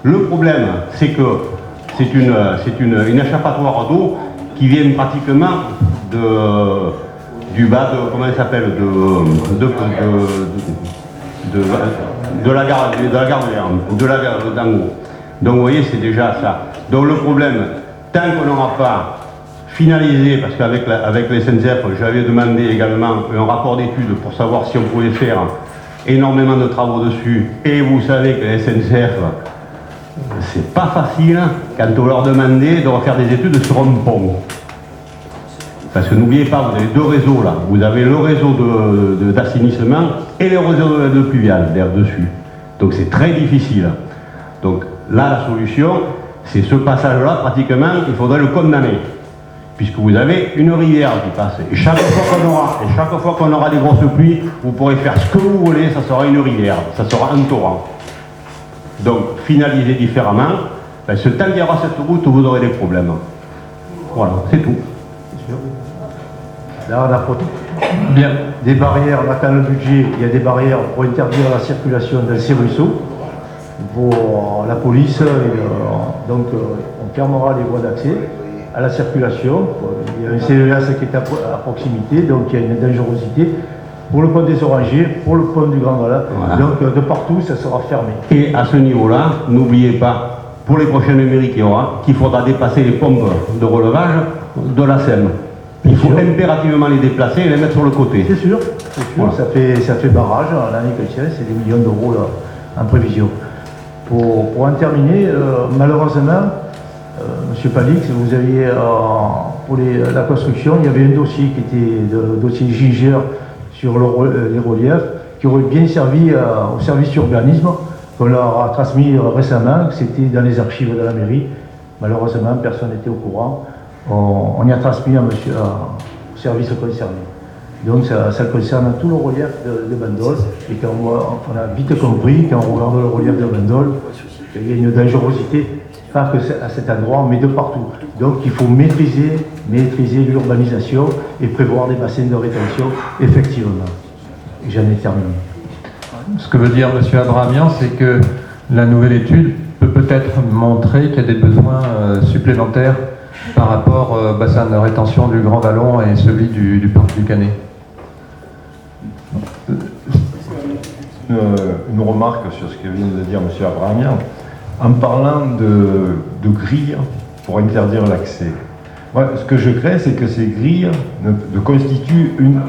Le problème, c'est que c'est une échappatoire d'eau qui vient pratiquement du bas de, comment elle s'appelle, de la gare d'en haut. Donc vous voyez, c'est déjà ça. Donc le problème, tant qu'on n'aura pas finalisé, parce qu'avec la SNCF, j'avais demandé également un rapport d'étude pour savoir si on pouvait faire énormément de travaux dessus, et vous savez que la SNCF, c'est pas facile quand on leur demandait de refaire des études sur un pont. Parce que n'oubliez pas, vous avez deux réseaux là. Vous avez le réseau d'assainissement et le réseau de pluvial dessus. Donc c'est très difficile. Donc là, la solution, c'est ce passage-là, pratiquement, il faudrait le condamner. Puisque vous avez une rivière qui passe. Et chaque fois qu'on aura des grosses pluies, vous pourrez faire ce que vous voulez, ça sera une rivière, ça sera un torrent. Donc, finaliser différemment, ben, tant qu'il y aura cette route, vous aurez des problèmes. Voilà, c'est tout. Là, on a bien des barrières, on attend le budget, il y a des barrières pour interdire la circulation dans ces ruisseaux. Pour la police, donc on fermera les voies d'accès à la circulation. Il y a un CES qui est à proximité, donc il y a une dangerosité. Pour le pont des Orangers, pour le pont du Grand Valin, voilà. Donc de partout, ça sera fermé. Et à ce niveau-là, n'oubliez pas, pour les prochaines mairies qu'il y aura, qu'il faudra dépasser les pompes de relevage de la Seine. Il faut impérativement les déplacer et les mettre sur le côté. C'est sûr, voilà. Ça fait barrage l'année chrétienne, c'est des millions d'euros là, en prévision. Pour en terminer, malheureusement, M. Palix, vous aviez, pour la construction, il y avait un dossier qui était le dossier Ginger sur les reliefs, qui aurait bien servi au service d'urbanisme, qu'on leur a transmis récemment, c'était dans les archives de la mairie. Malheureusement, personne n'était au courant. On y a transmis au service concerné. Donc ça concerne tout le relief de Bandol. Et quand on a vite compris, quand on regarde le relief de Bandol, qu'il y a une dangerosité, pas que à cet endroit, mais de partout. Donc il faut maîtriser l'urbanisation et prévoir des bassins de rétention, effectivement. Et j'en ai terminé. Ce que veut dire M. Abrahamian, c'est que la nouvelle étude peut peut-être montrer qu'il y a des besoins supplémentaires par rapport au bassin de rétention du Grand Vallon et celui du parc du Canet. Une remarque sur ce que vient de dire M. Abrahamian. En parlant de grilles pour interdire l'accès, moi, ce que je crains, c'est que ces grilles ne constituent une...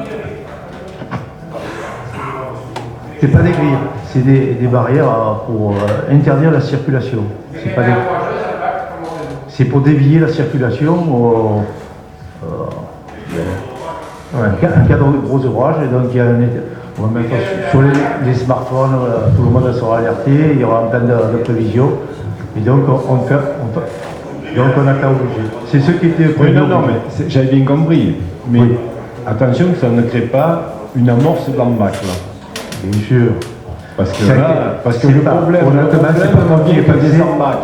C'est pas des grilles, c'est des barrières pour interdire la circulation. C'est pour dévier la circulation en cas de gros ouvrages. Et donc on va mettre sur les smartphones, tout le monde sera alerté, il y aura un plan de prévision. Et donc on attend au budget. C'est ce qui était prévu. Non, mais j'avais bien compris. Mais oui. Attention que ça ne crée pas une amorce dans le bac là. Bien sûr. Parce que le problème,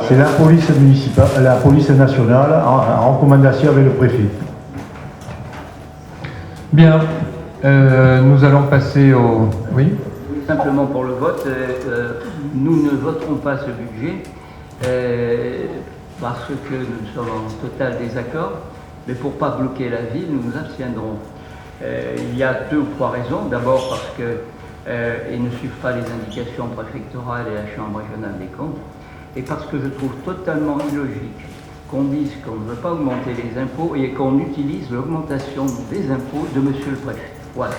c'est la police municipale, la police nationale en recommandation avec le préfet. Bien, nous allons passer au... Oui. Simplement pour le vote, nous ne voterons pas ce budget parce que nous sommes en total désaccord, mais pour ne pas bloquer la ville, nous nous abstiendrons. Il y a 2 ou 3 raisons. D'abord parce que ils ne suivent pas les indications préfectorales et la Chambre régionale des comptes, et parce que je trouve totalement illogique qu'on dise qu'on ne veut pas augmenter les impôts et qu'on utilise l'augmentation des impôts de Monsieur le Préfet. Voilà.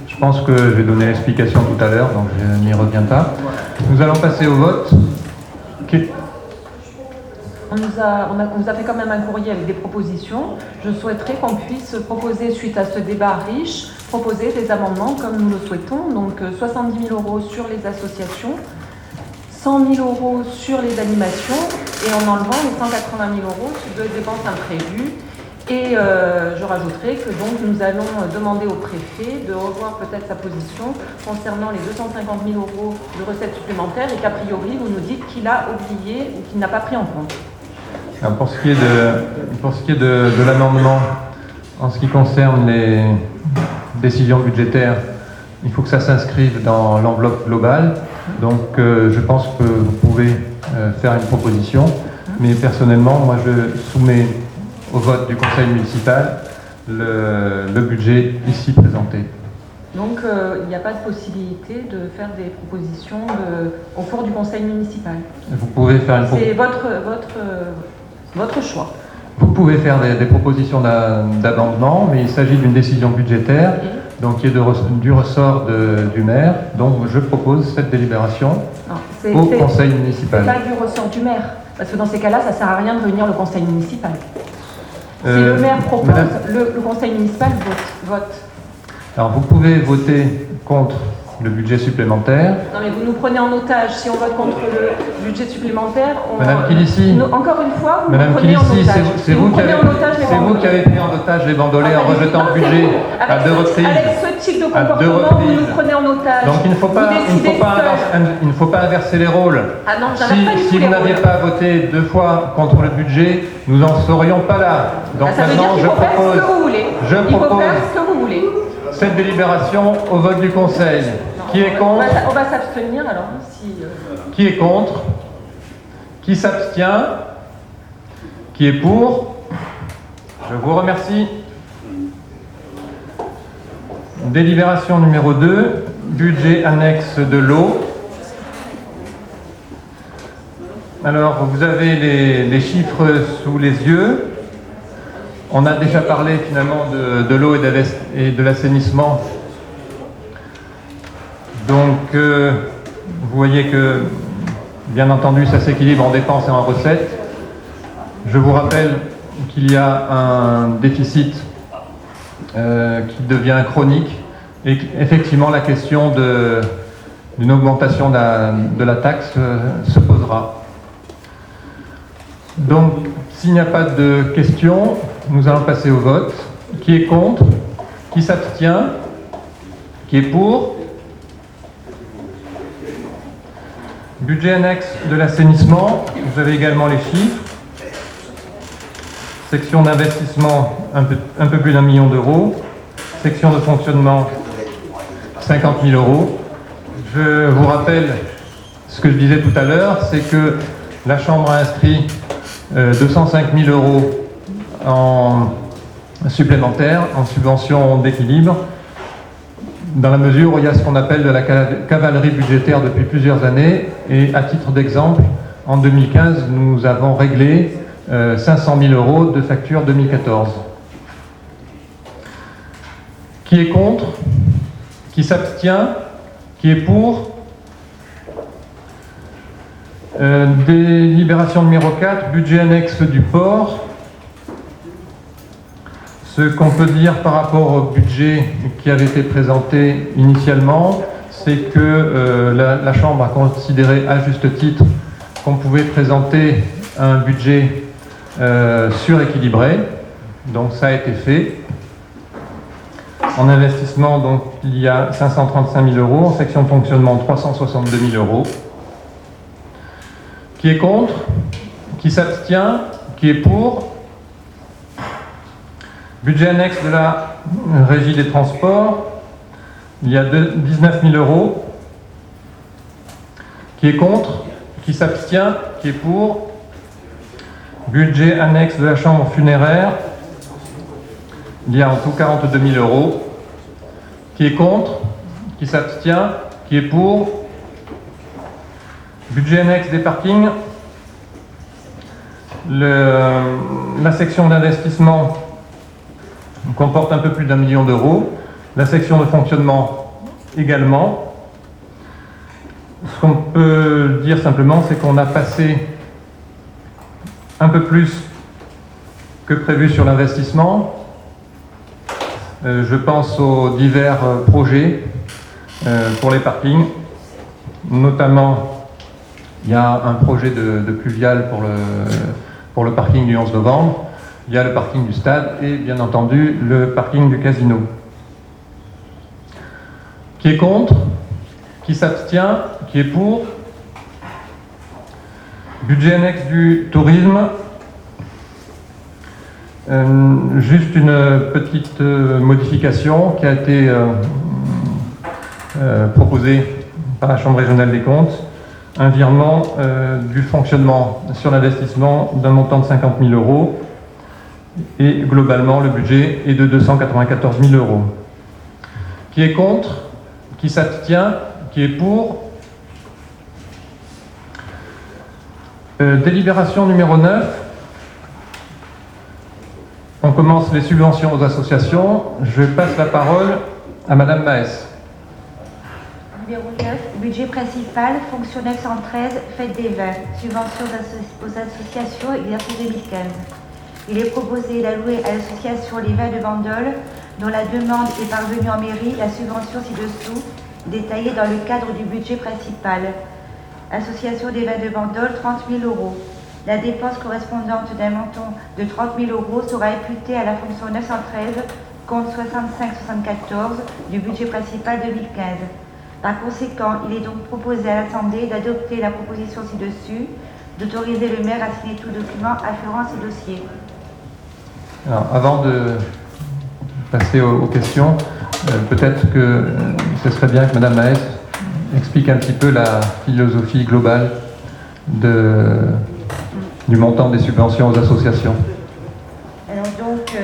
Je pense que je vais donner l'explication tout à l'heure, donc je n'y reviens pas. Voilà. Nous allons passer au vote. Okay. On nous a fait quand même un courrier avec des propositions. Je souhaiterais qu'on puisse proposer, suite à ce débat riche, proposer des amendements comme nous le souhaitons. Donc 70 000 € sur les associations, 100 000 € sur les animations et en enlevant les 180 000 € de dépenses imprévues. Et je rajouterai que donc nous allons demander au préfet de revoir peut-être sa position concernant les 250 000 € de recettes supplémentaires et qu'a priori vous nous dites qu'il a oublié ou qu'il n'a pas pris en compte. Alors pour ce qui est de l'amendement, en ce qui concerne les décisions budgétaires, il faut que ça s'inscrive dans l'enveloppe globale. Donc je pense que vous pouvez faire une proposition, mais personnellement, moi je soumets au vote du conseil municipal le budget ici présenté. Donc il n'y a pas de possibilité de faire des propositions au cours du conseil municipal. Vous pouvez faire une C'est votre choix. Vous pouvez faire des propositions d'amendement, mais il s'agit d'une décision budgétaire, donc qui est du ressort du maire. Donc je propose cette délibération au conseil municipal. C'est pas du ressort du maire, parce que dans ces cas-là, ça ne sert à rien de réunir le conseil municipal. Si le maire propose, le conseil municipal vote. Alors vous pouvez voter contre le budget supplémentaire. Non mais vous nous prenez en otage. Si on vote contre le budget supplémentaire, Madame Kilissi, encore une fois, vous Madame nous prenez en Kilissi, otage. c'est vous qui avez pris en otage les bandolets en rejetant le budget à deux reprises. Avec ce type de comportement, vous nous prenez en otage. Donc il ne faut pas inverser les rôles. Ah non, j'inverse pas du tout Si les vous n'aviez rôles. pas voté 2 fois contre le budget, nous n'en serions pas là. Donc Ça veut dire maintenant, qu'il faut faire ce que vous voulez. je Il faut propose faire ce que vous voulez. cette délibération au vote du Conseil. Qui est contre? On va s'abstenir alors. Qui est contre? Qui s'abstient? Qui est pour? Je vous remercie. Délibération numéro 2, budget annexe de l'eau. Alors, vous avez les chiffres sous les yeux. On a déjà parlé finalement de l'eau et de l'assainissement. Donc, vous voyez que, bien entendu, ça s'équilibre en dépenses et en recettes. Je vous rappelle qu'il y a un déficit qui devient chronique et qu'effectivement la question d'une augmentation de la taxe se posera. Donc, s'il n'y a pas de questions, nous allons passer au vote. Qui est contre? Qui s'abstient? Qui est pour? Budget annexe de l'assainissement, vous avez également les chiffres. Section d'investissement, un peu plus d'1 million d'euros. Section de fonctionnement, 50 000 euros. Je vous rappelle ce que je disais tout à l'heure, c'est que la Chambre a inscrit 205 000 euros en supplémentaire, en subvention d'équilibre, dans la mesure où il y a ce qu'on appelle de la cavalerie budgétaire depuis plusieurs années. Et à titre d'exemple, en 2015, nous avons réglé 500 000 euros de facture 2014. Qui est contre? Qui s'abstient? Qui est pour? Délibération numéro 4, budget annexe du port. Ce qu'on peut dire par rapport au budget qui avait été présenté initialement, c'est que la Chambre a considéré à juste titre qu'on pouvait présenter un budget suréquilibré. Donc ça a été fait. En investissement, donc, il y a 535 000 euros. En section de fonctionnement, 362 000 euros. Qui est contre? Qui s'abstient? Qui est pour? Budget annexe de la régie des transports, il y a 19 000 euros. Qui est contre? Qui s'abstient? Qui est pour? Budget annexe de la chambre funéraire, il y a en tout 42 000 euros. Qui est contre? Qui s'abstient? Qui est pour? Budget annexe des parkings, la section d'investissement comporte un peu plus d'1 million d'euros. La section de fonctionnement également. Ce qu'on peut dire simplement, c'est qu'on a passé un peu plus que prévu sur l'investissement. Je pense aux divers projets pour les parkings. Notamment, il y a un projet de pluvial pour le parking du 11 novembre. Il y a le parking du stade et bien entendu le parking du casino. Qui est contre? Qui s'abstient? Qui est pour? Budget annexe du tourisme. Juste une petite modification qui a été proposée par la Chambre régionale des comptes un virement du fonctionnement sur l'investissement d'un montant de 50 000 €. Et globalement, le budget est de 294 000 €. Qui est contre? Qui s'abstient? Qui est pour? Délibération numéro 9. On commence les subventions aux associations. Je passe la parole à Madame Maes. Numéro 9, budget principal, fonction 913, fête des vins, subvention aux associations, exercice 2015. Il est proposé d'allouer à l'association Les Vins de Bandol, dont la demande est parvenue en mairie, la subvention ci-dessous, détaillée dans le cadre du budget principal. Association des Vins de Bandol, 30 000 €. La dépense correspondante d'un montant de 30 000 € sera imputée à la fonction 913, compte 65-74 du budget principal 2015. Par conséquent, il est donc proposé à l'Assemblée d'adopter la proposition ci-dessus, d'autoriser le maire à signer tout document afférent à ce dossier. Alors, avant de passer aux questions, peut-être que ce serait bien que Madame Maes explique un petit peu la philosophie globale du montant des subventions aux associations. Alors donc,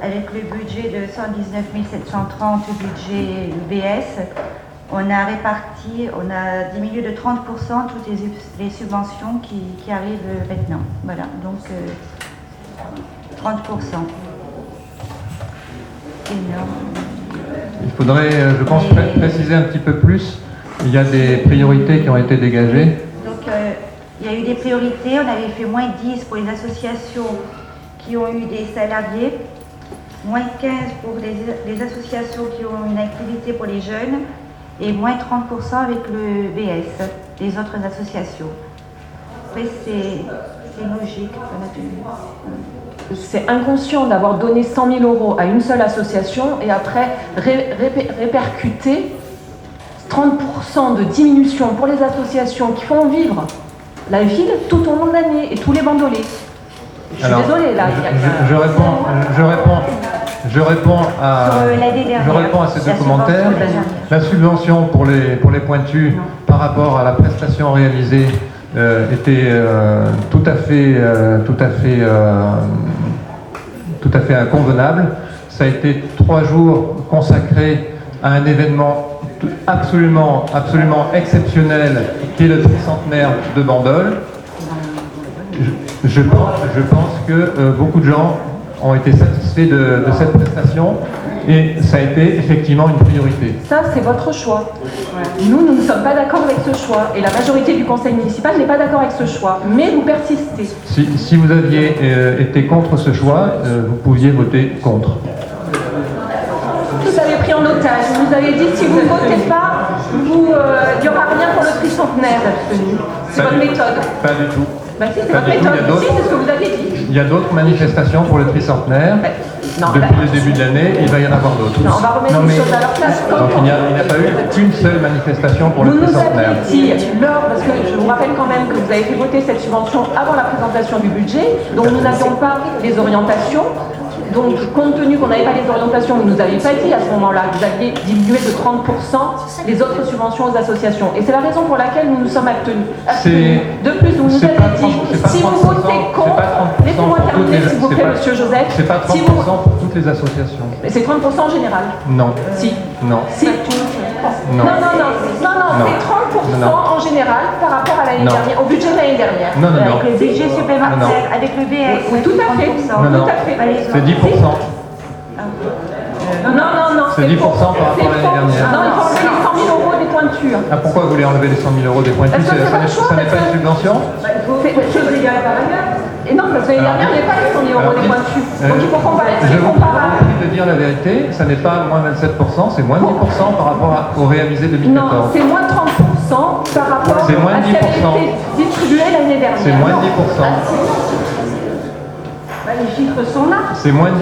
avec le budget de 119 730 budget UBS, on a diminué de 30% toutes les subventions qui arrivent maintenant. Voilà, donc 30%. Énorme. Il faudrait, je pense, préciser un petit peu plus. Il y a des priorités qui ont été dégagées. Donc, il y a eu des priorités. On avait fait moins 10 pour les associations qui ont eu des salariés, moins 15 pour les associations qui ont une activité pour les jeunes, et moins 30% avec le BS, les autres associations. Après, c'est logique. C'est inconscient d'avoir donné 100 000 € à une seule association et après répercuter 30% de diminution pour les associations qui font vivre la ville tout au long de l'année et tous les bandolets. Je suis désolée là. Je réponds à ces deux commentaires. La subvention pour les pointus par rapport à la prestation réalisée était tout à fait inconvenable. Ça a été 3 jours consacrés à un événement absolument exceptionnel qui est le tricentenaire de Bandol. Je pense que beaucoup de gens ont été satisfaits de cette prestation et ça a été effectivement une priorité. Ça, c'est votre choix. Nous ne sommes pas d'accord avec ce choix et la majorité du conseil municipal n'est pas d'accord avec ce choix, mais vous persistez. Si vous aviez été contre ce choix, vous pouviez voter contre. Vous avez pris en otage, vous avez dit si vous ne votez pas, il n'y aura rien pour le tricentenaire. C'est votre méthode. Pas du tout. Bah si, c'est votre méthode. Si, c'est ce que vous aviez dit. Il y a d'autres manifestations pour le tricentenaire. Depuis le début de l'année, il va y en avoir d'autres. On va remettre les choses à leur place. Donc il n'y a pas eu qu'une seule manifestation pour le tricentenaire. Parce que je vous rappelle quand même que vous avez fait voter cette subvention avant la présentation du budget, donc nous n'avions pas les orientations. Donc, compte tenu qu'on n'avait pas les orientations, vous ne nous avez pas dit à ce moment-là que vous aviez diminué de 30% les autres subventions aux associations. Et c'est la raison pour laquelle nous nous sommes abstenus. De plus, vous nous avez dit, si vous votez contre, laissez-moi terminer s'il vous plaît, monsieur Joseph. C'est pas 30% pour toutes les associations. C'est 30% en général. Non. Si. Non. Si. Non, c'est 30% en général par rapport à l'année dernière, au budget de l'année dernière. Non. Avec le budget supplémentaire, avec le BS. Oui, tout à fait. Tout à fait. C'est 10%. Non. C'est 10% par rapport à l'année dernière. Non, il faut enlever les 100 000 € des pointures. Ah, pourquoi vous voulez enlever les 100 000 € des pointures? Ça n'est pas une subvention? Et non, parce que l'année dernière, il n'y avait pas les 100 000 € des pointures. Donc il faut comparer. Je vous prie de dire la vérité, ça n'est pas moins 27%, c'est moins 10% par rapport au réalisé 2014. Non, c'est moins 30% par rapport à ce qui avait été distribué l'année dernière. C'est moins 10%. Les chiffres sont là. C'est moins 10%.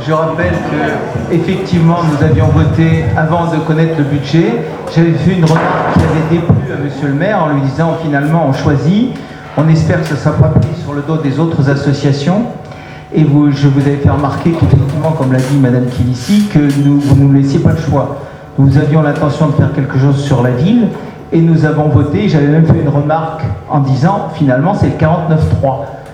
Je rappelle que effectivement nous avions voté avant de connaître le budget. J'avais fait une remarque qui avait déplu à monsieur le maire en lui disant finalement on choisit, on espère que ce ne sera pas pris sur le dos des autres associations. Et je vous avais fait remarquer qu'effectivement, comme l'a dit madame Kilissi, que vous ne nous laissiez pas le choix. Nous avions l'intention de faire quelque chose sur la ville et nous avons voté. J'avais même fait une remarque en disant finalement c'est le 49-3,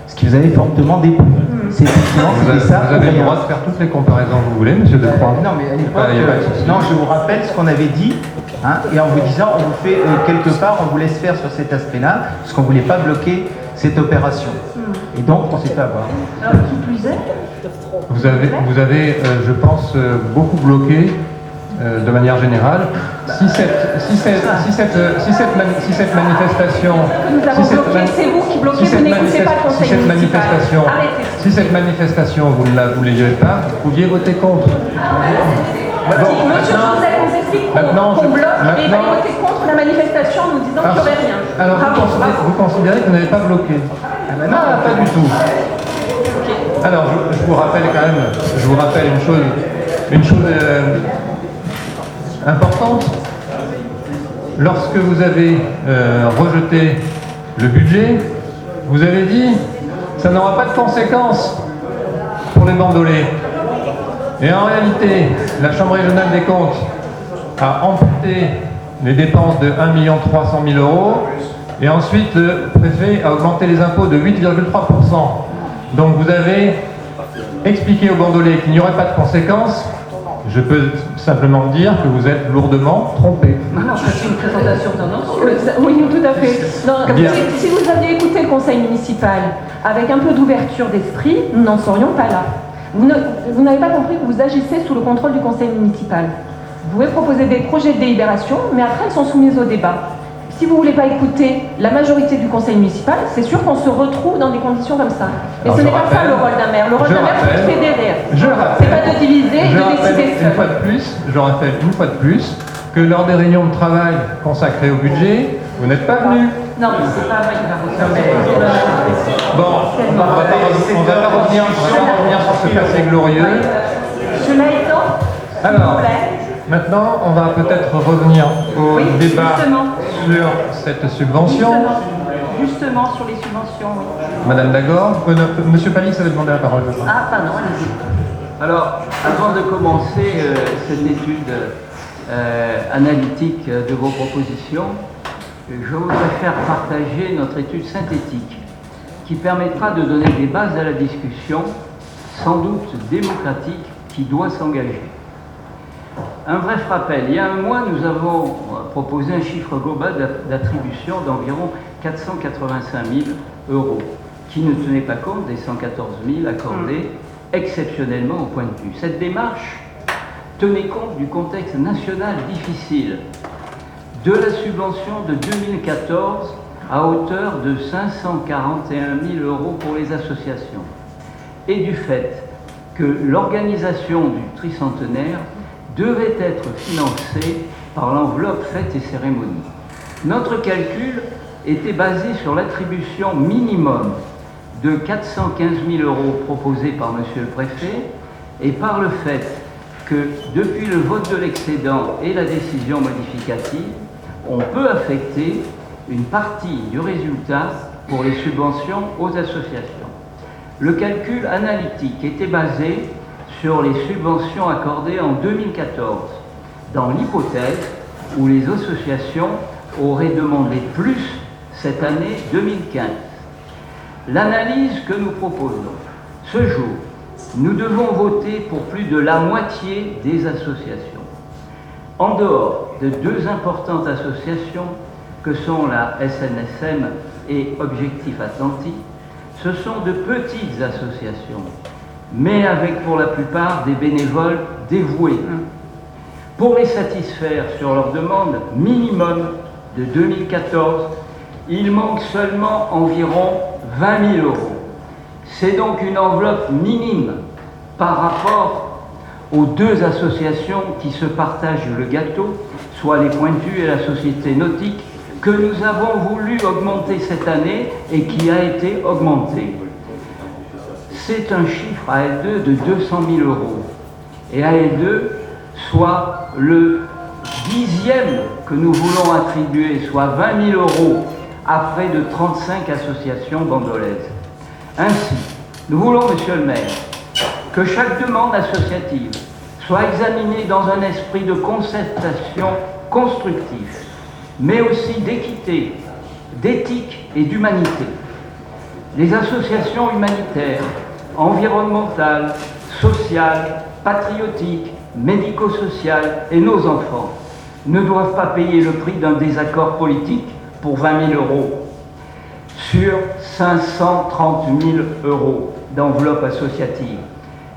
ce qui vous avait fortement déplu. C'est effectivement Vous c'était ça. avez le rien. droit de faire toutes les comparaisons que vous voulez, monsieur Decroix. Non, mais à l'époque, Il y a pas de souci. non, je vous rappelle ce qu'on avait dit, hein, et en vous disant, on vous fait quelque part, on vous laisse faire sur cet aspect-là, parce qu'on ne voulait pas bloquer cette opération. Et donc, on s'est fait avoir. Alors, qui plus est, Vous avez je pense, beaucoup bloqué de manière générale. Si cette manifestation... nous avons bloqué, c'est vous qui bloquez, vous n'écoutez pas le conseil municipal. Arrêtez. Si cette manifestation, vous ne la vouliez pas, vous pouviez voter contre. Monsieur Joseph nous explique qu'on bloque et il va voter contre la manifestation en nous disant qu'il n'y aurait rien. Alors, Bravo, bravo. vous considérez que vous n'avez pas bloqué? Non, pas du tout. Alors, je vous rappelle quand même, une chose importante. Lorsque vous avez rejeté le budget, vous avez dit ça n'aura pas de conséquences pour les bandolets. Et en réalité, la Chambre régionale des comptes a amputé les dépenses de 1 300 000 €, et ensuite le préfet a augmenté les impôts de 8,3%. Donc vous avez expliqué aux bandolets qu'il n'y aurait pas de conséquences. Je peux simplement dire que vous êtes lourdement trompé. Non, c'est une présentation tendancieuse. Oui, tout à fait. Non, Bien. si vous aviez écouté le conseil municipal avec un peu d'ouverture d'esprit, nous n'en serions pas là. Vous n'avez pas compris que vous agissez sous le contrôle du conseil municipal. Vous pouvez proposer des projets de délibération, mais après, ils sont soumis au débat. Si vous ne voulez pas écouter la majorité du conseil municipal, c'est sûr qu'on se retrouve dans des conditions comme ça. Et Alors, ce je n'est pas ça rappelle- le rôle d'un maire. Le rôle je d'un maire, c'est de rappelle- fédérer. Je rappelle, C'est pas de diviser et je de rappelle décider une fois seul. de plus, je rappelle une fois de plus que lors des réunions de travail consacrées au budget, vous n'êtes pas venu. Non, mais c'est pas vrai. Bon, on va pas revenir sur ce passé glorieux. Cela étant, s'il Alors, vous plaît. maintenant, on va peut-être revenir au Oui, débat justement. sur cette subvention. Justement sur les subventions. Oui. Madame Dagor, Monsieur Palix avait demandé la parole, je crois. Ah, pardon, allez-y. Alors, avant de commencer cette étude analytique de vos propositions, je voudrais faire partager notre étude synthétique qui permettra de donner des bases à la discussion, sans doute démocratique, qui doit s'engager. Un bref rappel, il y a un mois, nous avons proposé un chiffre global d'attribution d'environ 485 000 €, qui ne tenait pas compte des 114 000 accordés exceptionnellement au point de vue. Cette démarche tenait compte du contexte national difficile, de la subvention de 2014 à hauteur de 541 000 € pour les associations, et du fait que l'organisation du tricentenaire devait être financée par l'enveloppe fêtes et cérémonies. Notre calcul était basé sur l'attribution minimum de 415 000 € proposée par Monsieur le Préfet et par le fait que depuis le vote de l'excédent et la décision modificative, on peut affecter une partie du résultat pour les subventions aux associations. Le calcul analytique était basé sur les subventions accordées en 2014, dans l'hypothèse où les associations auraient demandé plus cette année 2015. L'analyse que nous proposons, ce jour, nous devons voter pour plus de la moitié des associations. En dehors de deux importantes associations que sont la SNSM et Objectif Atlantique, ce sont de petites associations, mais avec pour la plupart des bénévoles dévoués. Pour les satisfaire sur leur demande minimum de 2014, il manque seulement environ 20 000 €. C'est donc une enveloppe minime par rapport aux deux associations qui se partagent le gâteau, soit les Pointus et la Société Nautique, que nous avons voulu augmenter cette année et qui a été augmenté. C'est un chiffre à L2 de 200 000 €. Et à L2, soit le 10e que nous voulons attribuer, soit 20 000 € à près de 35 associations bandolaises. Ainsi, nous voulons, Monsieur le maire, que chaque demande associative soit examiné dans un esprit de concertation constructif, mais aussi d'équité, d'éthique et d'humanité. Les associations humanitaires, environnementales, sociales, patriotiques, médico-sociales et nos enfants ne doivent pas payer le prix d'un désaccord politique pour 20 000 euros sur 530 000 euros d'enveloppe associative.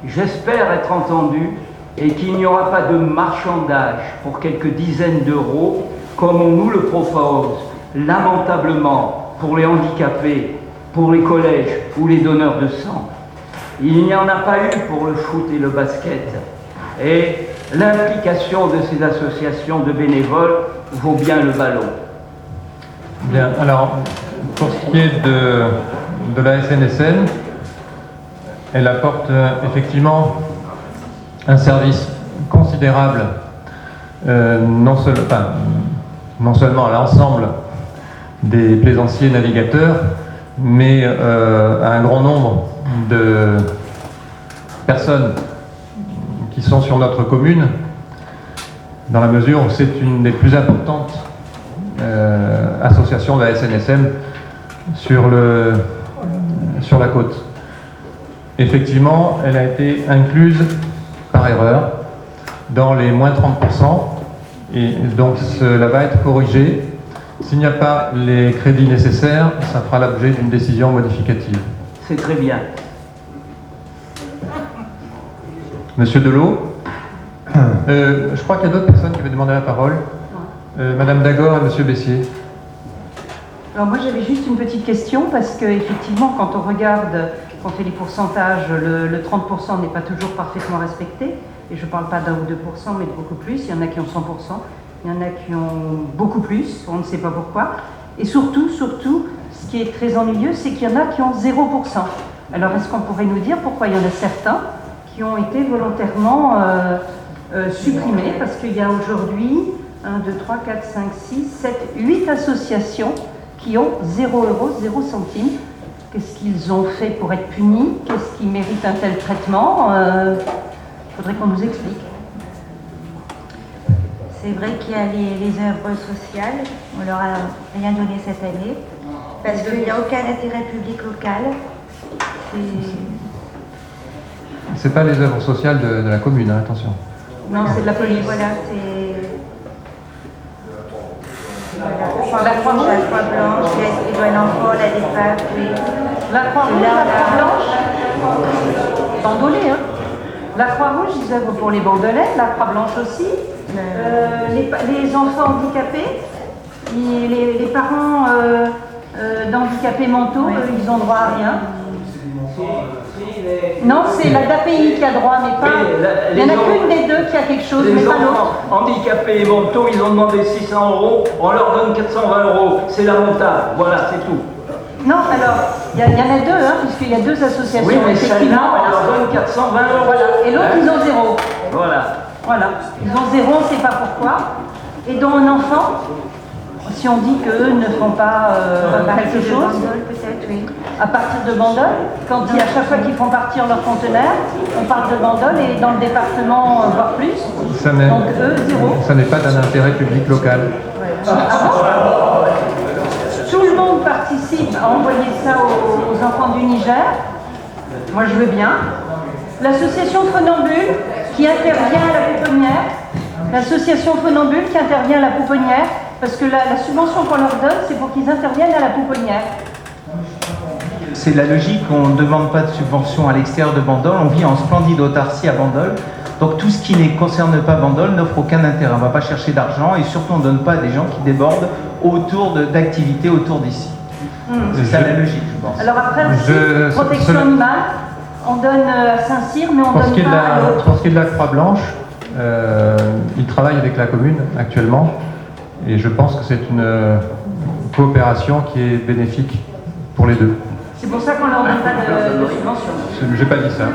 J'espère être entendu et qu'il n'y aura pas de marchandage pour quelques dizaines d'euros comme on nous le propose lamentablement pour les handicapés, pour les collèges ou les donneurs de sang. Il n'y en a pas eu pour le foot et le basket. Et l'implication de ces associations de bénévoles vaut bien le ballon. Bien, alors, pour ce qui est de la SNSM, elle apporte effectivement un service considérable, non seulement à l'ensemble des plaisanciers navigateurs, mais à un grand nombre de personnes qui sont sur notre commune, dans la mesure où c'est une des plus importantes associations de la SNSM sur la côte. Effectivement, elle a été incluse par erreur dans les moins 30%, et donc cela va être corrigé. S'il n'y a pas les crédits nécessaires, ça fera l'objet d'une décision modificative. C'est très bien. Monsieur Delot, je crois qu'il y a d'autres personnes qui avaient demandé la parole. Madame Dagor et Monsieur Bessier. Alors moi j'avais juste une petite question parce que effectivement quand on regarde, quand on fait les pourcentages, le 30% n'est pas toujours parfaitement respecté. Et je ne parle pas d'1 ou 2%, mais de beaucoup plus. Il y en a qui ont 100%, il y en a qui ont beaucoup plus, on ne sait pas pourquoi. Et surtout, ce qui est très ennuyeux, c'est qu'il y en a qui ont 0%. Alors est-ce qu'on pourrait nous dire pourquoi il y en a certains qui ont été volontairement supprimés? Parce qu'il y a aujourd'hui 1, 2, 3, 4, 5, 6, 7, 8 associations qui ont 0 euros, 0 centimes. Qu'est-ce qu'ils ont fait pour être punis? Qu'est-ce qui mérite un tel traitement? Il faudrait qu'on nous explique. C'est vrai qu'il y a les œuvres sociales, on leur a rien donné cette année, parce qu'il n'y a aucun intérêt public local. C'est pas les œuvres sociales de la commune, hein, attention. Non, c'est de la police. Voilà, c'est... La Croix-Rouge, la Croix-Blanche, l'Esprit de l'Enfant, la DEPAP, oui. La Croix-Rouge, la Croix-Blanche, bandolée, hein. La Croix-Rouge, ils œuvrent pour les bandolets, la Croix-Blanche aussi. Les enfants handicapés, les parents d'handicapés mentaux, ils ont droit à rien. Non, c'est la DAPI qui a droit, mais pas. Il n'y en a qu'une des deux qui a quelque chose, mais pas l'autre. Handicapés et mentaux, ils ont demandé 600 euros, on leur donne 420 euros. C'est lamentable, voilà, c'est tout. Non, alors, il y en a deux, hein, puisqu'il y a deux associations. Oui, mais effectivement. on leur donne 420 euros. Voilà. Et l'autre, ils ont 0. Voilà. Ils ont 0, on ne sait pas pourquoi. Et dont un enfant, si on dit qu'eux ne font pas quelque chose, peut-être, oui. à partir de Bandol, à chaque fois qu'ils font partir leur conteneur, on parle de Bandol et dans le département, voire plus. Donc eux, 0. Ça n'est pas d'un intérêt public local. Tout le monde participe à envoyer ça aux enfants du Niger. Moi, je veux bien. L'association Phonambule qui intervient à la pouponnière. L'association Phonambule qui intervient à la pouponnière. Parce que la subvention qu'on leur donne, c'est pour qu'ils interviennent à la pouponnière. C'est la logique, on ne demande pas de subvention à l'extérieur de Bandol, on vit en splendide autarcie à Bandol. Donc tout ce qui ne concerne pas Bandol n'offre aucun intérêt. On ne va pas chercher d'argent et surtout on ne donne pas à des gens qui débordent d'activités autour d'ici. C'est ça la logique, je pense. Alors après aussi, protection animale, on donne à Saint-Cyr, mais on ne donne pas à l'autre. Pour ce qui est de la Croix-Blanche, ils travaillent avec la commune actuellement et je pense que c'est une coopération qui est bénéfique pour les deux. C'est pour ça qu'on ne leur donne pas de subvention. Je n'ai pas dit ça.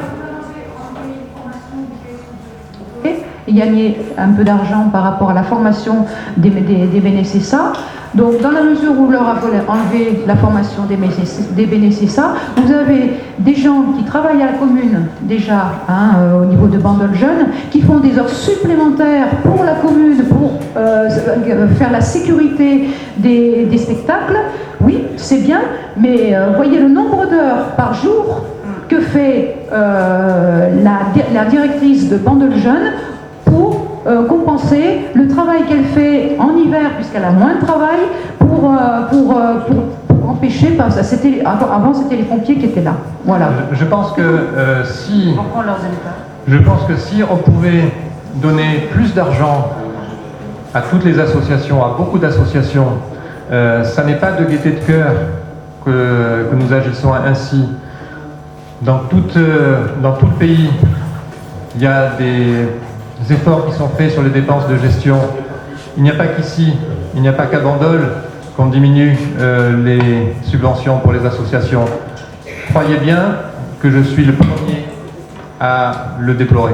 gagner un peu d'argent par rapport à la formation des BNCSA. Donc, dans la mesure où leur a enlevé la formation des BNCSA, vous avez des gens qui travaillent à la commune, déjà, au niveau de Bandol Jeunes, qui font des heures supplémentaires pour la commune, pour faire la sécurité des spectacles. Oui, c'est bien, mais voyez le nombre d'heures par jour que fait la directrice de Bandol Jeunes pour compenser le travail qu'elle fait en hiver, puisqu'elle a moins de travail, pour empêcher, parce que avant c'était les pompiers qui étaient là. Voilà. Je pense que si on pouvait donner plus d'argent à toutes les associations, à beaucoup d'associations, ça n'est pas de gaieté de cœur que nous agissons ainsi. Dans tout le pays, il y a des efforts qui sont faits sur les dépenses de gestion. Il n'y a pas qu'ici, il n'y a pas qu'à Bandol qu'on diminue les subventions pour les associations. Croyez bien que je suis le premier à le déplorer.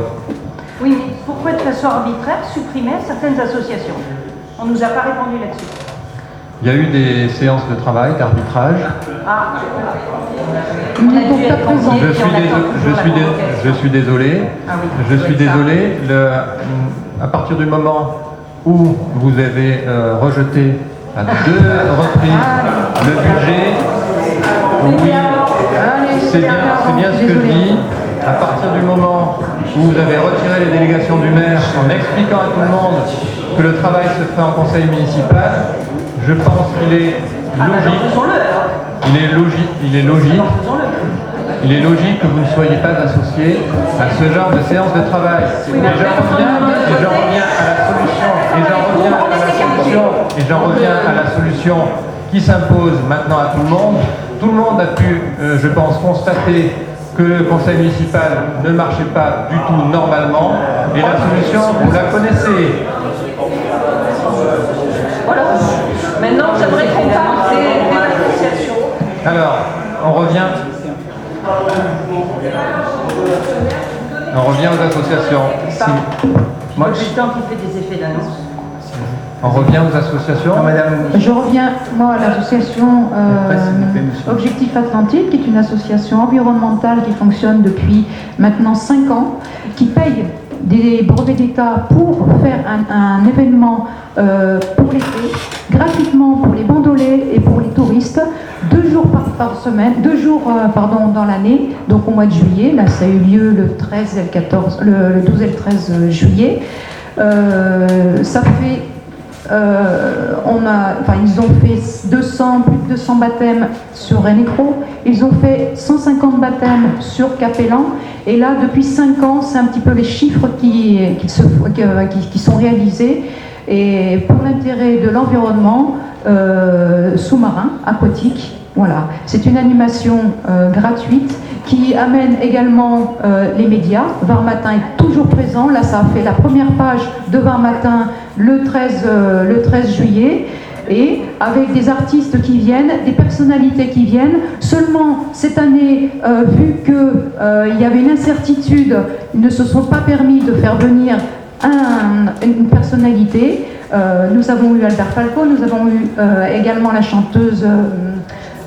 Oui, mais pourquoi de façon arbitraire supprimer certaines associations? On ne nous a pas répondu là-dessus. Il y a eu des séances de travail, d'arbitrage. Je suis désolé. Je suis désolé. À partir du moment où vous avez rejeté à 2 reprises le budget, oui, c'est bien ce que je dis. À partir du moment où vous avez retiré les délégations du maire en expliquant à tout le monde que le travail se fait en conseil municipal, je pense qu'il est logique que vous ne soyez pas associé à ce genre de séance de travail. Et j'en reviens à la solution qui s'impose maintenant à tout le monde. Tout le monde a pu, je pense, constater que le conseil municipal ne marchait pas du tout normalement. Et la solution, vous la connaissez. Voilà. Maintenant, j'aimerais qu'on parle des associations. Alors, on revient aux associations. Moi, j'ai le temps qui fait des effets d'annonce. On revient aux associations. Je reviens, moi, à l'association Objectif Atlantique, qui est une association environnementale qui fonctionne depuis maintenant 5 ans, qui paye des brevets d'État pour faire un événement pour l'été, gratuitement pour les bandolets et pour les touristes, 2 jours par semaine, 2 jours dans l'année, donc au mois de juillet. Là, ça a eu lieu le 13 et le 14, le 12 et le 13 juillet. Ça fait ils ont fait plus de 200 baptêmes sur Renécro, ils ont fait 150 baptêmes sur Capellan, et là depuis 5 ans c'est un petit peu les chiffres qui sont réalisés, et pour l'intérêt de l'environnement sous-marin, aquatique. Voilà, c'est une animation gratuite qui amène également les médias. Var Matin est toujours présent. Là, ça a fait la première page de Var Matin le 13 juillet. Et avec des artistes qui viennent, des personnalités qui viennent. Seulement, cette année, vu qu'il y avait une incertitude, ils ne se sont pas permis de faire venir une personnalité. Nous avons eu Albert Falco, nous avons eu également la chanteuse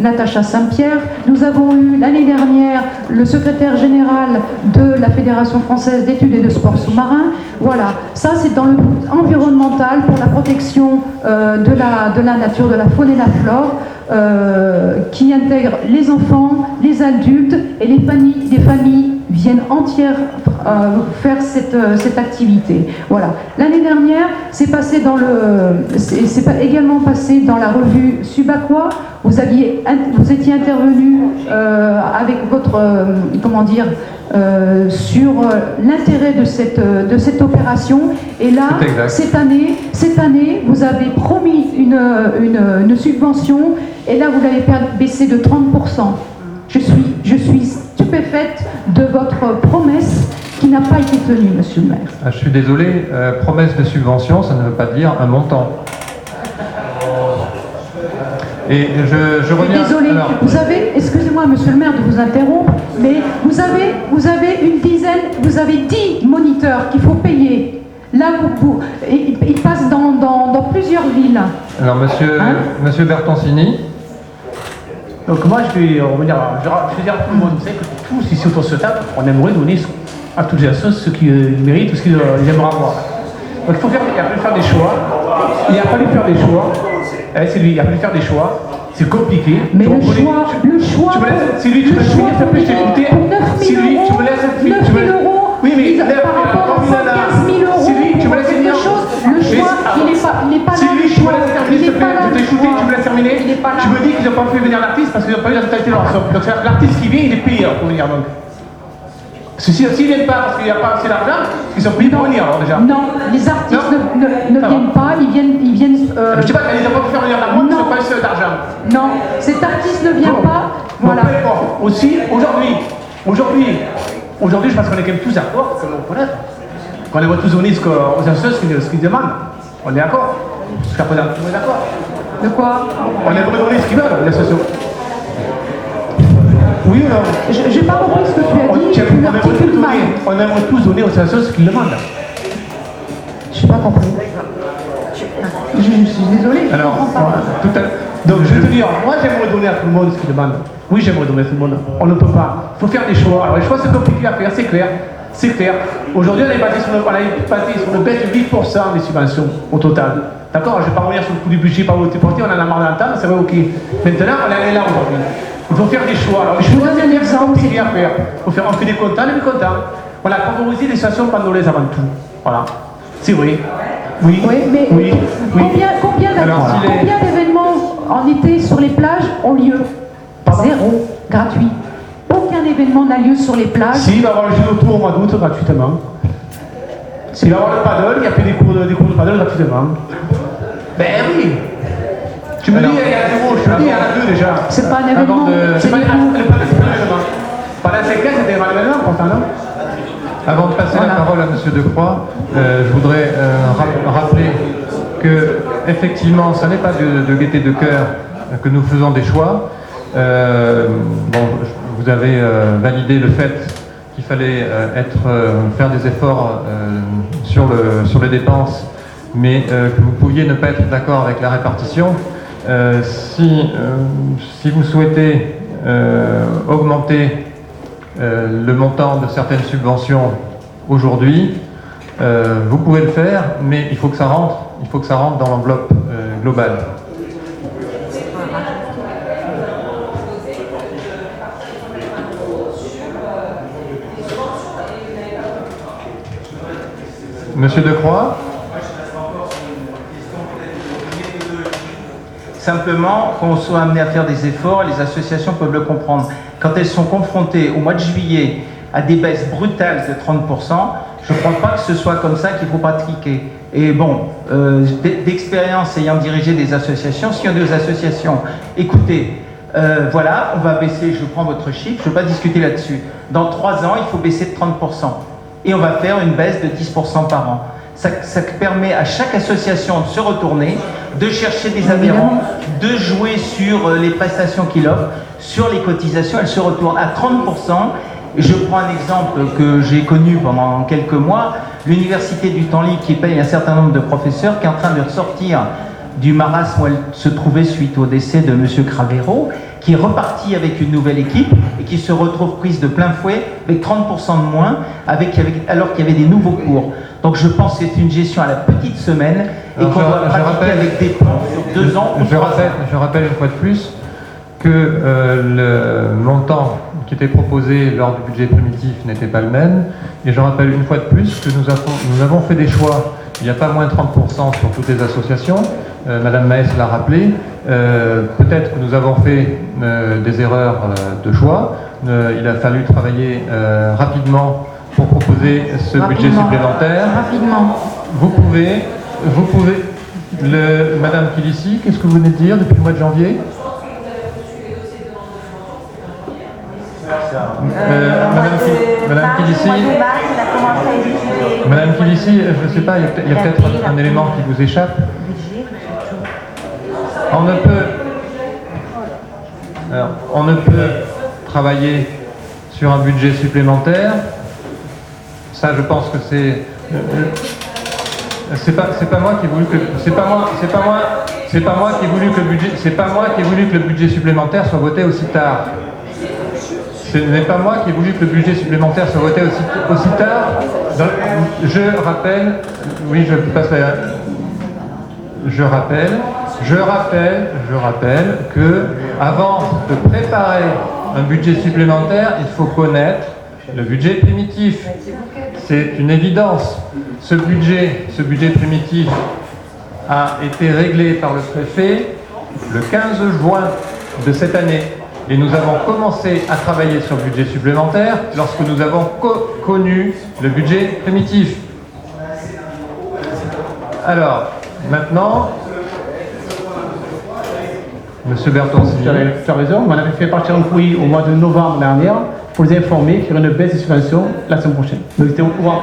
Natacha Saint-Pierre. Nous avons eu l'année dernière le secrétaire général de la Fédération française d'études et de sport sous-marin. Voilà, ça c'est dans le but environnemental pour la protection de la nature, de la faune et la flore, qui intègre les enfants, les adultes et les familles viennent entières faire cette activité. Voilà. L'année dernière, c'est également passé dans la revue Subaquois. Vous étiez intervenu avec votre sur l'intérêt de cette opération. Et là, cette année, vous avez promis une subvention, et là vous l'avez baissé de 30%. Je suis stupéfaite de votre promesse qui n'a pas été tenue, monsieur le maire. Je suis désolé, promesse de subvention, ça ne veut pas dire un montant. Et je reviens... Désolé, vous avez, excusez-moi monsieur le maire de vous interrompre, mais vous avez 10 moniteurs qu'il faut payer. Là, il passe dans plusieurs villes. Alors, monsieur Bertoncini. Donc moi, je vais revenir, je vais dire à tout le monde, vous savez que tous ici autour de cette table, on aimerait donner à toutes les associations ce qu'ils méritent, ce qu'ils aimeraient avoir. Donc il a fallu faire des choix. Il a fallu faire des choix. C'est lui, il a fallu faire des choix. C'est compliqué. Mais le choix, tu me laisses, Sylvie, tu me laisses finir, s'il te plaît, je t'ai écouté. Sylvie, tu me laisses finir. 9 000 euros, oui, mais par rapport à 115 000 euros, Sylvie, tu me laisses finir. Le choix, il n'est pas là. Sylvie, tu me laisses terminer, s'il te plaît. Je t'ai écouté, tu me laisses terminer. Il n'est pas là. Tu me dis qu'ils n'ont pas fait venir l'artiste parce qu'ils n'ont pas eu la totalité de leur somme. Donc c'est-à-dire que l'artiste qui vient, il est payé pour venir donc. S'ils ne viennent pas parce qu'il n'y a pas assez d'argent, ils sont payés pour venir alors déjà. Non, les artistes ne viennent pas, ils viennent. Je ne sais pas, ils n'ont pas pu faire venir la moindre, ils n'ont pas assez d'argent. Non, cet artiste ne vient pas. Voilà. Bon, aussi, aujourd'hui, je pense qu'on est quand même tous d'accord, qu'on le reconnaît. Qu'on aimerait tous donner aux associations ce qu'ils demandent. On est d'accord. Jusqu'à présent, on est d'accord. De quoi? On aimerait donner ce qu'ils veulent, les associations. Oui ou non? J'ai pas compris ce que tu as dit, tu m'articules mal. On aimerait tous donner aux associations ce qu'ils demandent. Je n'ai pas compris. Je suis désolée. Alors, donc je vais te dire, moi j'aimerais donner à tout le monde ce qu'il demande. Oui, j'aimerais donner à tout le monde. On ne peut pas. Il faut faire des choix. Alors les choix c'est compliqué à faire, c'est clair. C'est clair. Aujourd'hui, on est basé sur le baisse de 8% des subventions au total. D'accord? Je ne vais pas revenir sur le coût du budget par voté porté, on en a marre d'entendre, c'est vrai, ok. Maintenant, on est là aujourd'hui. Il faut faire des choix. Alors les choix, c'est compliqué à faire. On fait des contents, des mécontents. On a favorisé les stations pandolaises avant tout. Voilà. C'est vrai. Oui. Mais combien d'événements en été sur les plages ont lieu? Zéro. Gratuit. Aucun événement n'a lieu sur les plages. Si, il va y avoir le jeu d'auto au mois d'août gratuitement. Il va y avoir le paddle, il y a fait des cours de paddle gratuitement. Ben oui. Tu me dis, il y a 0, je te dis, il y en a 2 déjà. C'est pas un événement. C'est pas un événement. Pendant 5 ans, c'était un événement pourtant, non? Avant de passer la parole à M. Decroix, je voudrais rappeler que, effectivement, ce n'est pas de gaieté de cœur que nous faisons des choix. Vous avez validé le fait qu'il fallait faire des efforts sur les dépenses, mais que vous pouviez ne pas être d'accord avec la répartition. Si vous souhaitez augmenter le montant de certaines subventions aujourd'hui, vous pouvez le faire, mais il faut que ça rentre dans l'enveloppe globale. Monsieur Decroix? Simplement, qu'on soit amené à faire des efforts, les associations peuvent le comprendre. Quand elles sont confrontées au mois de juillet à des baisses brutales de 30%, je ne crois pas que ce soit comme ça qu'il faut pratiquer. Et bon, d'expérience ayant dirigé des associations, s'il y a des associations, écoutez, voilà, on va baisser, je prends votre chiffre, je ne veux pas discuter là-dessus. Dans 3 ans, il faut baisser de 30%. Et on va faire une baisse de 10% par an. Ça permet à chaque association de se retourner, de chercher des adhérents, de jouer sur les prestations qu'il offre, sur les cotisations, elle se retourne à 30%. Et je prends un exemple que j'ai connu pendant quelques mois, l'Université du Temps Libre qui paye un certain nombre de professeurs, qui est en train de ressortir du marasme où elle se trouvait suite au décès de M. Cravero, qui est reparti avec une nouvelle équipe et qui se retrouve prise de plein fouet avec 30% de moins, alors qu'il y avait des nouveaux cours. Donc je pense que c'est une gestion à la petite semaine et qu'on doit pratiquer avec des plans sur 2 ans ou 3 ans. Je rappelle une fois de plus que le montant qui était proposé lors du budget primitif n'était pas le même. Et je rappelle une fois de plus que nous avons fait des choix. Il n'y a pas moins de 30% sur toutes les associations. Madame Maes l'a rappelé. Peut-être que nous avons fait des erreurs de choix. Il a fallu travailler rapidement pour proposer ce budget supplémentaire. Rapidement. Vous pouvez, Madame Kilissi, qu'est-ce que vous venez de dire depuis le mois de janvier? Madame Kilissi, je ne sais pas, il y a peut-être un élément qui vous échappe. On ne peut travailler sur un budget supplémentaire. Ça, je pense que c'est... C'est pas moi qui ai voulu que le budget supplémentaire soit voté aussi tard. Ce n'est pas moi qui ai voulu que le budget supplémentaire soit voté aussi tard. Je rappelle, oui, je rappelle que avant de préparer un budget supplémentaire, il faut connaître le budget primitif. C'est une évidence. Ce budget primitif a été réglé par le préfet le 15 juin de cette année. Et nous avons commencé à travailler sur le budget supplémentaire lorsque nous avons connu le budget primitif. Alors, maintenant, Monsieur Bertoncini. Tu as raison, on avait fait partir un courrier au mois de novembre dernier pour les informer qu'il y aurait une baisse des subventions la semaine prochaine. Nous étions au courant.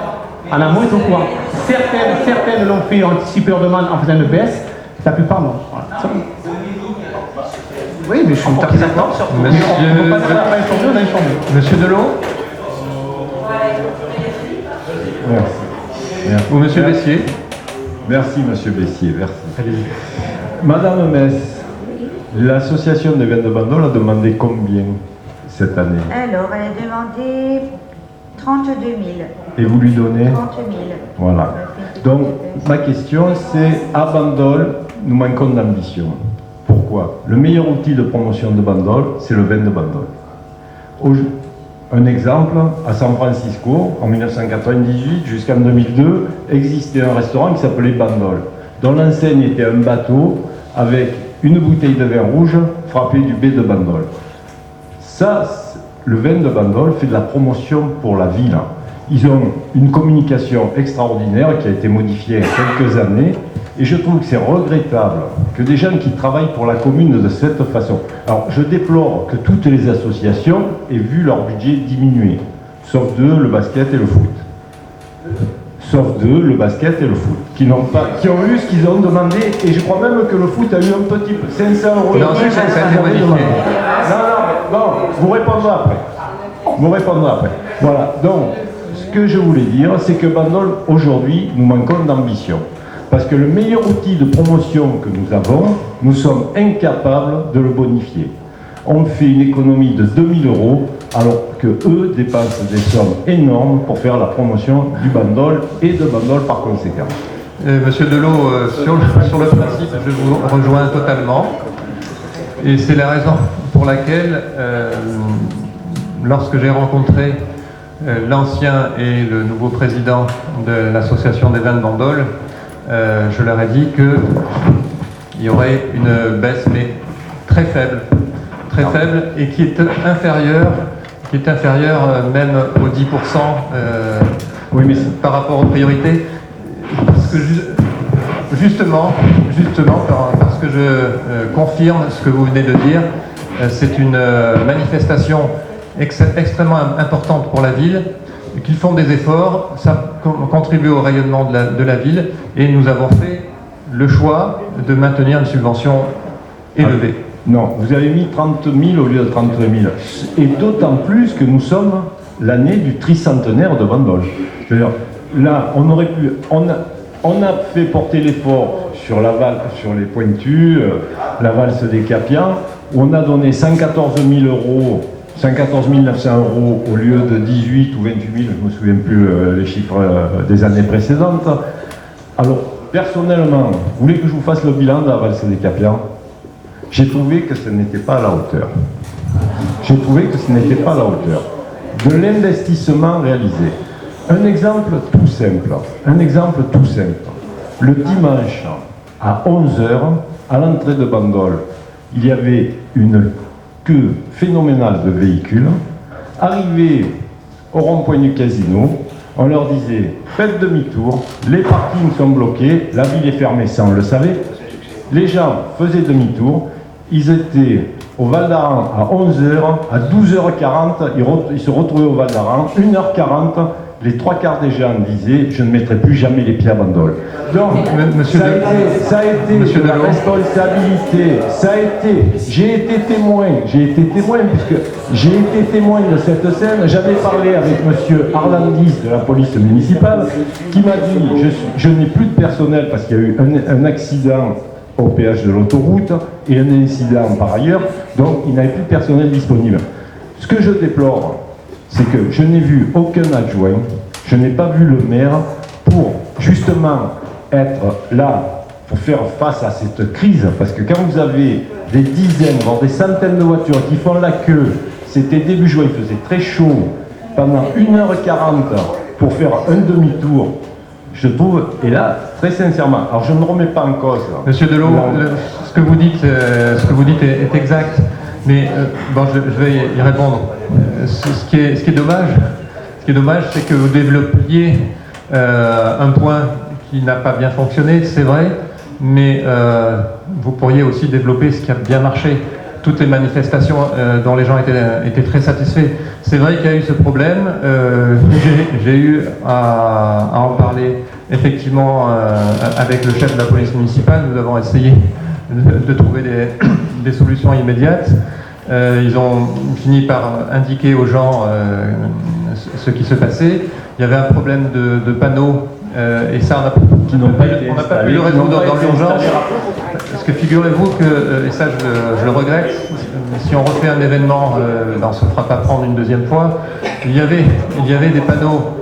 En amont, ils étaient au courant. Certaines l'ont fait, anticipé leur demande en faisant une baisse, la plupart non. Voilà. Oui, mais je suis tout à fait d'accord. Monsieur Delot. Merci. Ou Monsieur Bessier. Merci, Monsieur Bessier, merci. Madame Mess, l'association des vins de Bandol a demandé combien cette année? Alors, elle a demandé 32 000. Et vous lui donnez 30 000. Voilà. Donc, ma question, c'est à Bandol, nous manquons d'ambition. Pourquoi? Le meilleur outil de promotion de Bandol, c'est le vin de Bandol. Un exemple, à San Francisco, en 1998 jusqu'en 2002, existait un restaurant qui s'appelait Bandol, dont l'enseigne était un bateau avec une bouteille de vin rouge frappée du baie de Bandol. Ça, le vin de Bandol fait de la promotion pour la ville. Ils ont une communication extraordinaire qui a été modifiée il y a quelques années, et je trouve que c'est regrettable que des gens qui travaillent pour la commune de cette façon. Alors, je déplore que toutes les associations aient vu leur budget diminuer, sauf deux, le basket et le foot. Sauf deux, le basket et le foot, qui ont eu ce qu'ils ont demandé, et je crois même que le foot a eu un petit peu, 500 €. Non, ça a été modifié. Non, vous répondrez après. Vous répondrez après. Voilà, donc, ce que je voulais dire, c'est que Bandol, aujourd'hui, nous manquons d'ambition. Parce que le meilleur outil de promotion que nous avons, nous sommes incapables de le bonifier. On fait une économie de 2 000 €, alors que eux dépensent des sommes énormes pour faire la promotion du Bandol et de Bandol par conséquent. Monsieur Delot, sur le principe, je vous rejoins totalement. Et c'est la raison pour laquelle, lorsque j'ai rencontré l'ancien et le nouveau président de l'association des vins de Bandol, je leur ai dit qu'il y aurait une baisse, mais très faible, et qui est inférieure même aux 10% oui, mais par rapport aux priorités. Parce que justement, parce que je confirme ce que vous venez de dire, c'est une manifestation extrêmement importante pour la ville, qu'ils font des efforts, ça contribue au rayonnement de la ville, et nous avons fait le choix de maintenir une subvention élevée. Non, vous avez mis 30 000 au lieu de 32 000. Et d'autant plus que nous sommes l'année du tricentenaire de Bandol. Je veux dire, là, on aurait pu... On a fait porter l'effort sur les Pointus, la valse des Capiens, où on a donné 114 900 € au lieu de 18 ou 28 000, je ne me souviens plus les chiffres des années précédentes. Alors, personnellement, vous voulez que je vous fasse le bilan de la valse des Capiens? J'ai trouvé que ce n'était pas à la hauteur. J'ai trouvé que ce n'était pas à la hauteur de l'investissement réalisé. Un exemple tout simple. Le dimanche, à 11 h, à l'entrée de Bandol, il y avait une queue phénoménale de véhicules. Arrivés au rond-point du casino, on leur disait « Faites demi-tour, les parkings sont bloqués, la ville est fermée », ça on le savait. Les gens faisaient demi-tour, ils étaient au Val d'Aran à 11 h, à 12 h 40, ils se retrouvaient au Val d'Aran, 1 h 40, les 3 quarts des gens disaient je ne mettrai plus jamais les pieds à Bandol. Donc, ça a été de la responsabilité, j'ai été témoin puisque j'ai été témoin de cette scène. J'avais parlé avec monsieur Arlandis de la police municipale qui m'a dit je n'ai plus de personnel parce qu'il y a eu un accident au péage de l'autoroute et un incident par ailleurs, donc il n'avait plus de personnel disponible. Ce que je déplore, c'est que je n'ai vu aucun adjoint, je n'ai pas vu le maire pour justement être là pour faire face à cette crise, parce que quand vous avez des dizaines, voire des centaines de voitures qui font la queue, c'était début juin, il faisait très chaud, pendant 1h40 pour faire un demi-tour, je trouve, et là, très sincèrement, alors je ne remets pas en cause. Monsieur Delot, ce que vous dites est exact, mais bon, je vais y répondre. Ce qui est dommage, c'est que vous développiez un point qui n'a pas bien fonctionné, c'est vrai, mais vous pourriez aussi développer ce qui a bien marché. Toutes les manifestations dont les gens étaient très satisfaits. C'est vrai qu'il y a eu ce problème. J'ai eu à en parler effectivement avec le chef de la police municipale. Nous avons essayé de trouver des solutions immédiates. Ils ont fini par indiquer aux gens ce qui se passait. Il y avait un problème de panneaux et ça, on n'a pas pu le résoudre dans l'urgence. Parce que figurez-vous que, et ça je le regrette, si on refait un événement, on ne se fera pas prendre une deuxième fois, il y avait des panneaux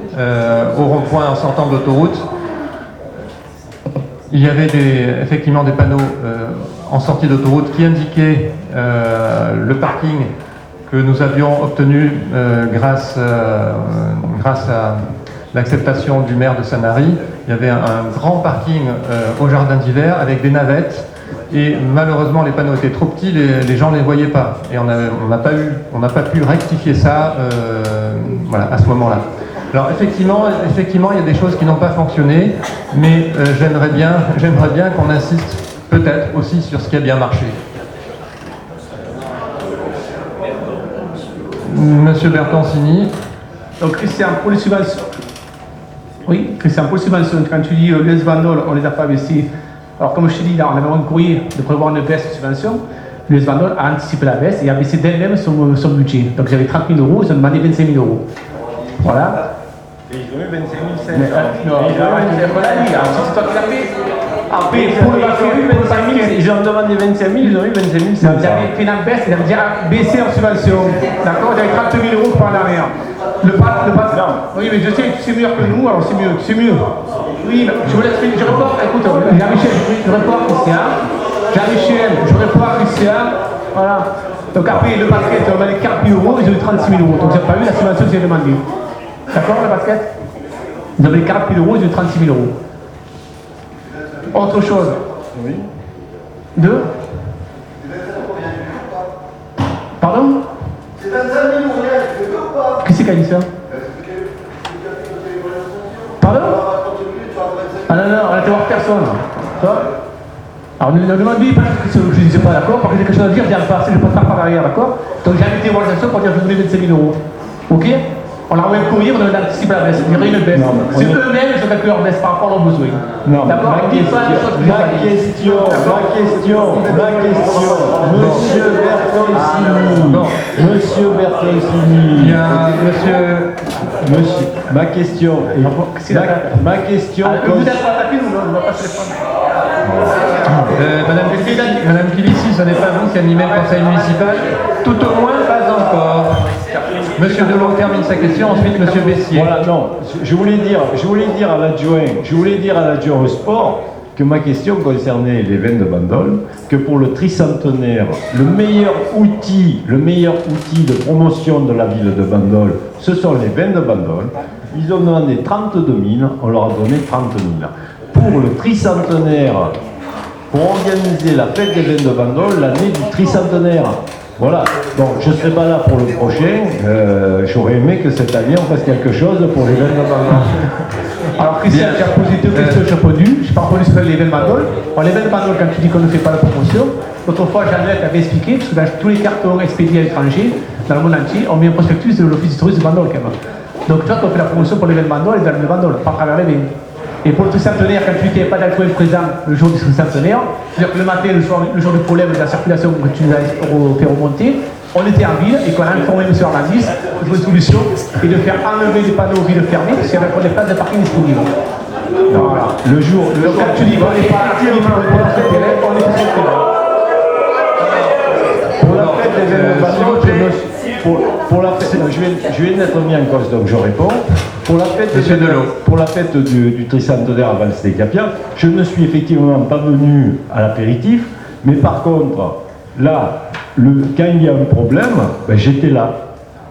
au rond-point en sortant de l'autoroute. Il y avait effectivement des panneaux en sortie d'autoroute qui indiquaient le parking que nous avions obtenu grâce à l'acceptation du maire de Sanary. Il y avait un grand parking au jardin d'hiver avec des navettes et malheureusement les panneaux étaient trop petits, les gens ne les voyaient pas et on n'a pas pu rectifier ça voilà, à ce moment-là. Alors effectivement il y a des choses qui n'ont pas fonctionné, mais j'aimerais bien qu'on insiste peut-être aussi sur ce qui a bien marché. Monsieur Bertoncini. Donc Christian, pour les subventions. Oui, Christian, pour les subventions, quand tu dis les Bandol, on les a pas baissés. Alors comme je t'ai dit, là, on avait un courrier de prévoir une baisse de subvention. Les Bandol a anticipé la baisse et a baissé d'elle-même son budget. Donc j'avais 30 000 euros, ils ont demandé 25 000 euros. Voilà. Et ils ont eu 25 500. Non, c'est toi qui l'as fait. Après, ils ont demandé 25 000, ils ont eu 25 500. Ils avaient fait une baisse, ils avaient déjà baissé en subvention. D'accord, ils avaient 30 000 euros pour en arrière. Le patron. Oui, mais je sais, tu sais mieux que nous, alors c'est mieux, tu sais mieux. Oui, mais je vous laisse finir, je reporte, écoute, Jean-Michel, je reporte Christian. Jean-Michel, je reporte Christian. Voilà. Donc après, le basket, on a les 4 000 euros, ils ont eu 36 000 euros. Donc ils n'ont pas eu la subvention qu'ils avaient demandé. D'accord, le basket? Ils avaient 4 000 euros, ils ont eu 36 000 euros. Autre chose. Oui. Deux. Pardon? C'est 25 000 euros, je ne veux pas. Qui c'est qui a dit ça? Pardon? Ah non, on a été voir personne. Toi? Alors ne demandez pas ce que je ne disais pas, d'accord? Parce que j'ai quelque chose à dire, je viens de passer, je ne peux pas faire par derrière, d'accord? Donc j'ai invité voir l'association pour dire que je voulais 25 000 euros. Ok? On a envoyé le courrier, on a anticipé la baisse. Il y aurait une baisse. C'est eux-mêmes qui ont calculé leur baisse par rapport à leurs besoins. D'accord? Ma question, Monsieur Bertoncini. Il y a monsieur. Ma question. Ma question. Vous êtes pas attaqué, nous, on ne va pas se Madame Pilissi, ce n'est pas vous qui animez le conseil municipal, tout au moins pas encore. Monsieur Delot termine sa question, ensuite Monsieur Bessier. Voilà, non, je voulais dire à l'adjoint au sport que ma question concernait les vins de Bandol, que pour le tricentenaire, le meilleur outil de promotion de la ville de Bandol, ce sont les vins de Bandol. Ils ont demandé 32 000, on leur a donné 30 000. Pour le tricentenaire, pour organiser la fête des vins de Bandol, l'année du tricentenaire. Voilà, donc je ne serai pas là pour le prochain, j'aurais aimé que cette année on fasse quelque chose pour les vins de Bandol. Alors Christian, tu as posé deux questions sur Podu, je n'ai pas entendu sur les vins de Bandol. Alors les vins de Bandol, quand tu dis qu'on ne fait pas la promotion, l'autre fois Jeannette avait expliqué, parce que dans tous les cartons expédiés à l'étranger, dans le monde entier, on met un prospectus de l'office historique de Bandol quand même. Donc tu vois qu'on fait la promotion pour l'événement bandol et dans le bandol, pas à travers les vins. Et pour le tricentenaire, quand tu n'es pas d'alcool présent le jour du tricentenaire, c'est-à-dire que le matin, le jour du problème de la circulation que tu nous as fait remonter, on était en ville et qu'on a informé M. Arlandis de trouver une solution et de faire enlever les panneaux aux villes fermées parce qu'il y avait des places de parking disponibles. Voilà. Le jour. Donc quand tu dis qu'on n'est pas actif pour le terrain, on est très très bien. Pour la fête des événements, pour la fête, je viens d'être mis en cause, donc je réponds. Pour la fête, pour la fête du tricentenaire à Vals-les-Capiat, je ne suis effectivement pas venu à l'apéritif, mais par contre, là, quand il y a un problème, ben, j'étais là.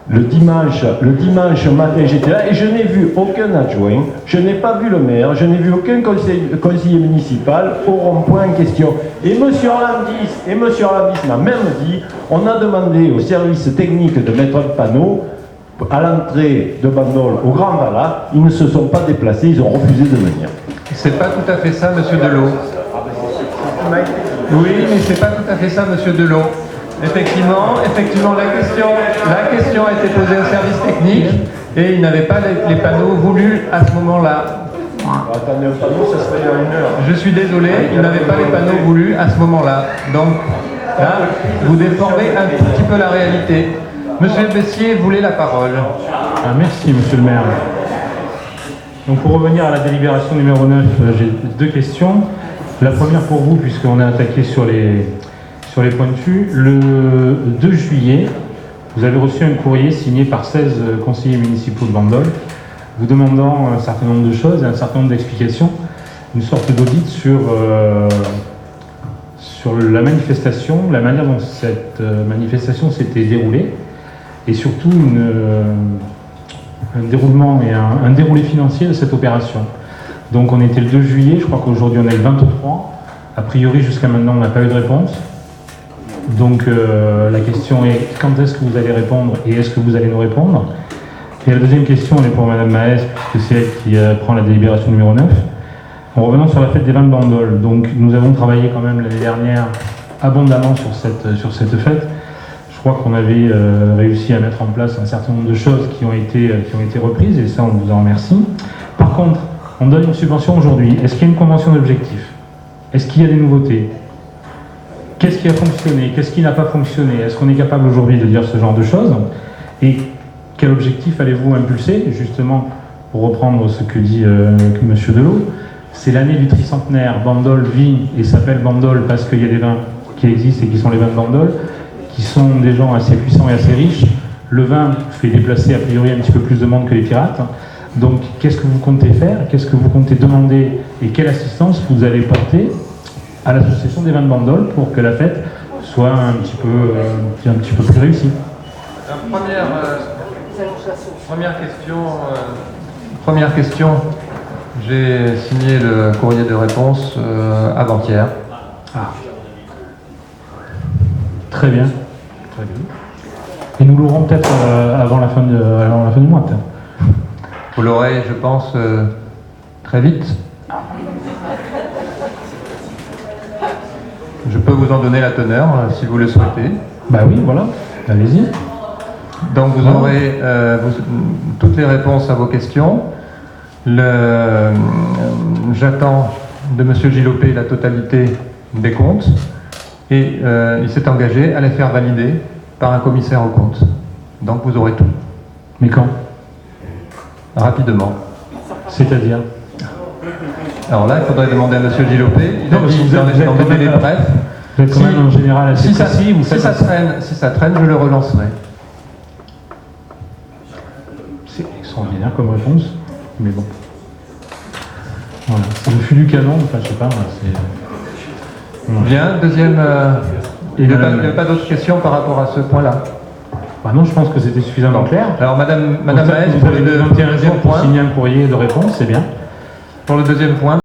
Le dimanche matin, j'étais là et je n'ai vu aucun adjoint, je n'ai pas vu le maire, je n'ai vu aucun conseiller municipal au rond-point en question. Et M. Arlandis m'a même dit, on a demandé au service technique de mettre un panneau à l'entrée de Bandol au Grand Valat, ils ne se sont pas déplacés, ils ont refusé de venir. C'est pas tout à fait ça, monsieur Delot. Oui, mais c'est pas tout à fait ça, monsieur Delot. Effectivement, la question a été posée au service technique et ils n'avaient pas les panneaux voulus à ce moment-là. Attendez, un panneau, ça serait à 1 heure. Je suis désolé, ils n'avaient pas les panneaux voulus à ce moment-là. Donc là, vous déformez un tout petit peu la réalité. Monsieur Bessier voulait la parole. Merci, monsieur le maire. Donc pour revenir à la délibération numéro 9, j'ai 2 questions. La première pour vous, puisqu'on a attaqué sur les points dessus. Le 2 juillet, vous avez reçu un courrier signé par 16 conseillers municipaux de Bandol, vous demandant un certain nombre de choses et un certain nombre d'explications, une sorte d'audit sur la manifestation, la manière dont cette manifestation s'était déroulée, et surtout un déroulement et un déroulé financier de cette opération. Donc on était le 2 juillet, je crois qu'aujourd'hui on est le 23. A priori, jusqu'à maintenant, on n'a pas eu de réponse. Donc la question est quand est-ce que vous allez répondre et est-ce que vous allez nous répondre? Et la deuxième question, elle est pour Madame Maes, puisque c'est elle qui prend la délibération numéro 9. En revenant sur la fête des vins de Bandol, donc nous avons travaillé quand même l'année dernière abondamment sur cette fête. Je crois qu'on avait réussi à mettre en place un certain nombre de choses qui ont été reprises, et ça on vous en remercie. Par contre, on donne une subvention aujourd'hui. Est-ce qu'il y a une convention d'objectifs? Est-ce qu'il y a des nouveautés? Qu'est-ce qui a fonctionné? Qu'est-ce qui n'a pas fonctionné? Est-ce qu'on est capable aujourd'hui de dire ce genre de choses? Et quel objectif allez-vous impulser? Justement, pour reprendre ce que dit M. Delot, c'est l'année du tricentenaire. Bandol vit et s'appelle Bandol parce qu'il y a des vins qui existent et qui sont les vins de Bandol, qui sont des gens assez puissants et assez riches. Le vin fait déplacer a priori un petit peu plus de monde que les pirates. Donc, qu'est-ce que vous comptez faire? Qu'est-ce que vous comptez demander? Et quelle assistance vous allez porter à l'association des vins de pour que la fête soit un petit peu plus réussie? Première question, j'ai signé le courrier de réponse avant-hier. Ah. Très bien. Très bien. Et nous l'aurons peut-être avant la fin du mois, peut-être. Vous l'aurez, je pense, très vite. Je peux vous en donner la teneur, si vous le souhaitez. Bah oui, voilà, allez-y. Donc vous aurez toutes les réponses à vos questions. J'attends de M. Gilopé la totalité des comptes. Et il s'est engagé à les faire valider par un commissaire aux comptes. Donc vous aurez tout. Mais quand? Rapidement. C'est-à-dire? Alors là, il faudrait demander à M. Gilopé. Il a dit dans des délais brefs. Vous êtes quand même en général assez précis. Si ça traîne, je le relancerai. C'est extraordinaire comme réponse, mais bon. Voilà. C'est le flux du canon, enfin je sais pas. Bien, deuxième. Il n'y a pas d'autres questions par rapport à ce point-là? Bah non, je pense que c'était suffisamment clair. Alors Madame Maes, vous avez le 21e pour signer un courrier de réponse, c'est bien. Pour le deuxième point.